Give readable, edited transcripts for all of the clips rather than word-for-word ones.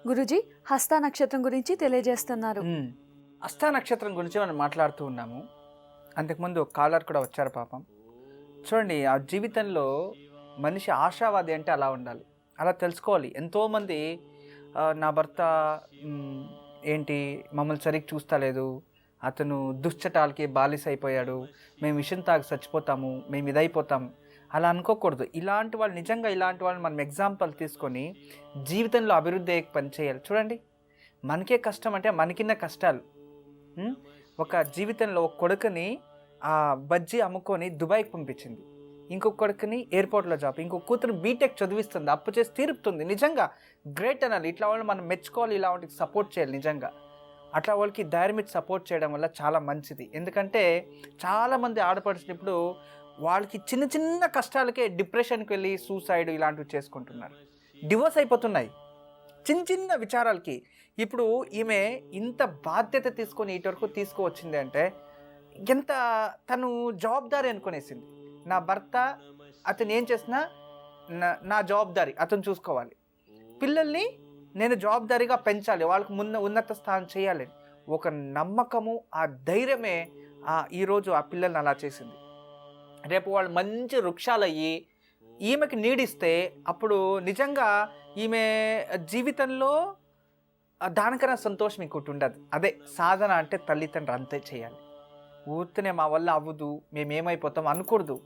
గురుజీ హస్త నక్షత్రం గురించి తెలియజేస్తున్నారు. హస్త నక్షత్రం గురించి మనం మాట్లాడుతూ ఉన్నాము. అంతకుముందు ఒక కాలర్ కూడా వచ్చారు పాపం. చూడండి, ఆ జీవితంలో మనిషి ఆశావాది అంటే అలా ఉండాలి, అలా తెలుసుకోవాలి. ఎంతోమంది నా భర్త ఏంటి మమ్మల్ని సరిగ్గా చూస్తలేదు, అతను దుశ్చటాలకి బాలిస అయిపోయాడు, మేము విషయం తాగి చచ్చిపోతాము, మేము ఇదైపోతాము, అలా అనుకోకూడదు. ఇలాంటి వాళ్ళు నిజంగా ఇలాంటి వాళ్ళని మనం ఎగ్జాంపుల్ తీసుకొని జీవితంలో అభివృద్ధి అయ్యే పని చేయాలి. చూడండి, మనకే కష్టం అంటే మనకిన్న కష్టాలు. ఒక జీవితంలో ఒక కొడుకుని బజ్జీ అమ్ముకొని దుబాయ్కి పంపించింది, ఇంకొక కొడుకుని ఎయిర్పోర్ట్లో జాబ్, ఇంకొక కూతురు బీటెక్ చదివిస్తుంది, అప్పు చేసి తీరుపుతుంది. నిజంగా గ్రేట్ అనాలి. ఇట్లా వాళ్ళని మనం మెచ్చుకోవాలి, ఇలా వాటికి సపోర్ట్ చేయాలి. నిజంగా అట్లా వాళ్ళకి ధైర్యం ఇచ్చి సపోర్ట్ చేయడం వల్ల చాలా మంచిది. ఎందుకంటే చాలామంది ఆడపడుచులు ఇప్పుడు వాళ్ళకి చిన్న చిన్న కష్టాలకే డిప్రెషన్కి వెళ్ళి సూసైడ్ ఇలాంటివి చేసుకుంటున్నారు, డివోర్స్ అయిపోతున్నాయి చిన్న చిన్న విచారాలకి. ఇప్పుడు ఈమె ఇంత బాధ్యత తీసుకొని ఇటు వరకు తీసుకువచ్చింది అంటే ఎంత తను జవాబుదారీ అనుకునేసింది. నా భర్త అతను ఏం చేసినా నా జవాబుదారీ అతను చూసుకోవాలి, పిల్లల్ని నేను జవాబుదారీగా పెంచాలి, వాళ్ళకి ఉన్నత స్థానం చేయాలి. ఒక నమ్మకము, ఆ ధైర్యమే ఈరోజు ఆ పిల్లల్ని అలా చేసింది. రేపు వాళ్ళు మంచి వృక్షాలు అయ్యి ఈమెకి నీడిస్తే అప్పుడు నిజంగా ఈమె జీవితంలో దానికన్నా సంతోషం ఇంకోటి ఉండదు. అదే సాధన అంటే తల్లిదండ్రులు అంతే చేయాలి. ఊరితేనే మా వల్ల అవ్వదు, మేమేమైపోతాం అనకూడదు.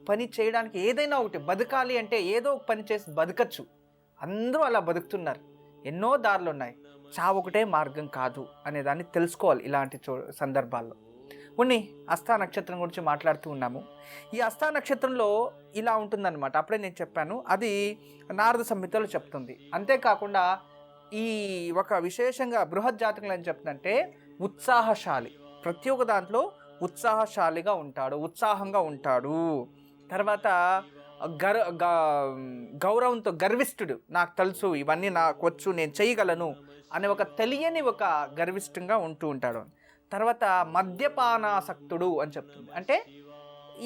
పని చేయడానికి ఏదైనా ఒకటి, బతకాలి అంటే ఏదో ఒక పని చేసి బతకచ్చు. అందరూ అలా బతుకుతున్నారు, ఎన్నో దారులు ఉన్నాయి. చావు ఒకటే మార్గం కాదు అనే దాన్ని తెలుసుకోవాలి. ఇలాంటి సందర్భాల్లో హస్త నక్షత్రం గురించి మాట్లాడుతూ ఉన్నాము. ఈ హస్త నక్షత్రంలో ఇలా ఉంటుందన్నమాట. అప్పుడే నేను చెప్పాను, అది నారద సంహితలో చెప్తుంది. అంతేకాకుండా ఈ ఒక విశేషంగా బృహత్ జాతకంలో ఏం చెప్తుందంటే ఉత్సాహశాలి, ప్రతి ఒక్క దాంట్లో ఉత్సాహశాలిగా ఉంటాడు, ఉత్సాహంగా ఉంటాడు. తర్వాత గౌరవంతో గర్విష్ఠుడు, నాకు తెలుసు ఇవన్నీ నాకు వచ్చు, నేను చేయగలను అనే ఒక తెలియని ఒక గర్విష్ఠంగా ఉంటూ ఉంటాడు. తర్వాత మద్యపానాసక్తుడు అని చెప్తుంది. అంటే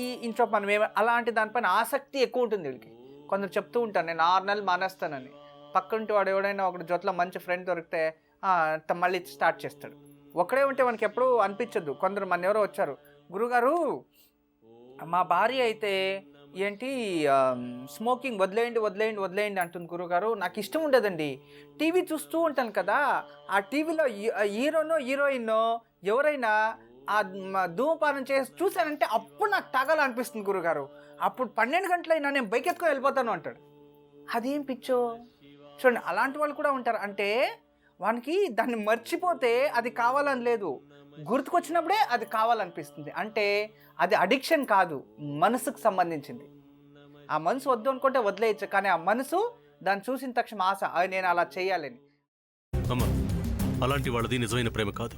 ఈ ఇంట్లో మనం అలాంటి దానిపైన ఆసక్తి ఎక్కువ ఉంటుంది వీళ్ళకి. కొందరు చెప్తూ ఉంటాను, నేను 6 నెలలు మానేస్తానని. పక్కంటి వాడు ఎవడైనా ఒకటి జొత్తులో మంచి ఫ్రెండ్ దొరికితే మళ్ళీ స్టార్ట్ చేస్తాడు. ఒకడే ఉంటే మనకి ఎప్పుడూ అనిపించదు. కొందరు మన ఎవరో వచ్చారు, గురుగారు మా భార్య అయితే ఏంటి స్మోకింగ్ వదిలేయండి అంటుంది గురుగారు, నాకు ఇష్టం ఉండదండి. టీవీ చూస్తూ ఉంటాను కదా, ఆ టీవీలో హీరోనో హీరోయిన్నో ఎవరైనా ఆ ధూమపానం చేసి చూశానంటే అప్పుడు నాకు తాగాలనిపిస్తుంది గురుగారు, అప్పుడు 12 గంటలైనా నేను బైక్ ఎత్తుకొని వెళ్ళిపోతాను అంటాడు. అదేం పిచ్చో చూడండి. అలాంటి వాళ్ళు కూడా ఉంటారు. అంటే వానికి దాన్ని మర్చిపోతే అది కావాలని లేదు, గుర్తుకొచ్చినప్పుడే అది కావాలనిపిస్తుంది. అంటే అది అడిక్షన్ కాదు, మనసుకు సంబంధించింది. ఆ మనసు వద్దు అనుకుంటే వదిలేయచ్చు, కానీ ఆ మనసు దాన్ని చూసిన తక్షణ ఆశ, నేను అలా చేయాలని. అమ్మా, అలాంటి వాళ్ళది నిజమైన ప్రేమ కాదు,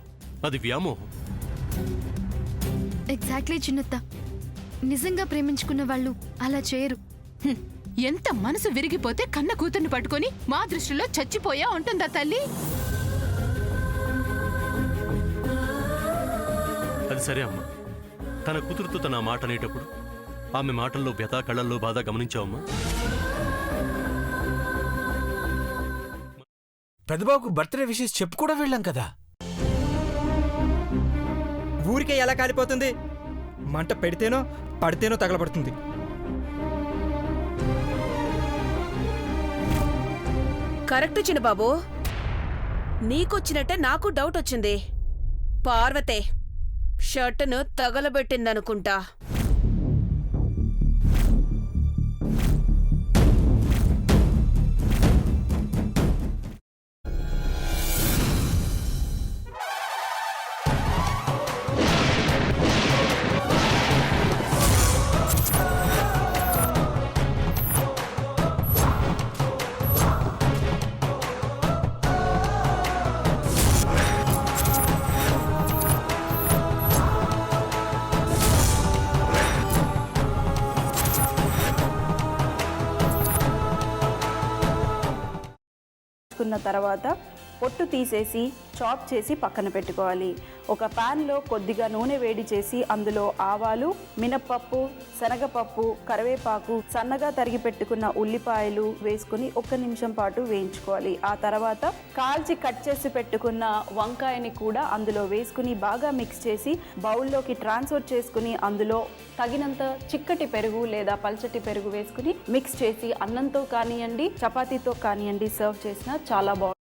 అది వ్యామోహం. ఎగ్జాక్ట్లీ చిన్నత్త, నిజంగా ప్రేమించుకున్న వాళ్ళు అలా చేయరు. ఎంత మనసు విరిగిపోతే కన్న కూతుర్ని పట్టుకొని మా దృష్టిలో చచ్చిపోయా ఉంటుందా తల్లి? అది సరే అమ్మా, తన కూతురుతో తన మాట అనేటప్పుడు ఆమె మాటల్లో వ్యథ, కళ్ళల్లో బాధ గమనించావమ్మా? పెద్దబాబుకు బర్త్డే విషెస్ చెప్పు కూడా వెళ్ళాం కదా. ఊరికే ఎలా కాలిపోతుంది? మంట పెడితేనో పడితేనో తగలబడుతుంది. కరెక్ట్ చిన్నబాబు, నీకొచ్చినట్టే నాకు డౌట్ వచ్చింది. పార్వతే షర్టును తగలబెట్టిందనుకుంటా. తర్వాత పొట్టు తీసేసి చాప్ చేసి పక్కన పెట్టుకోవాలి. ఒక ప్యాన్లో కొద్దిగా నూనె వేడి చేసి అందులో ఆవాలు, మినప్పప్పు, శనగపప్పు, కరివేపాకు, సన్నగా తరిగి పెట్టుకున్న ఉల్లిపాయలు వేసుకుని 1 నిమిషం పాటు వేయించుకోవాలి. ఆ తర్వాత కాల్చి కట్ చేసి పెట్టుకున్న వంకాయని కూడా అందులో వేసుకుని బాగా మిక్స్ చేసి బౌల్లోకి ట్రాన్స్ఫర్ చేసుకుని అందులో తగినంత చిక్కటి పెరుగు లేదా పల్చటి పెరుగు వేసుకుని మిక్స్ చేసి అన్నంతో కానివ్వండి, చపాతీతో కానివ్వండి సర్వ్ చేసినా చాలా బాగుంటుంది.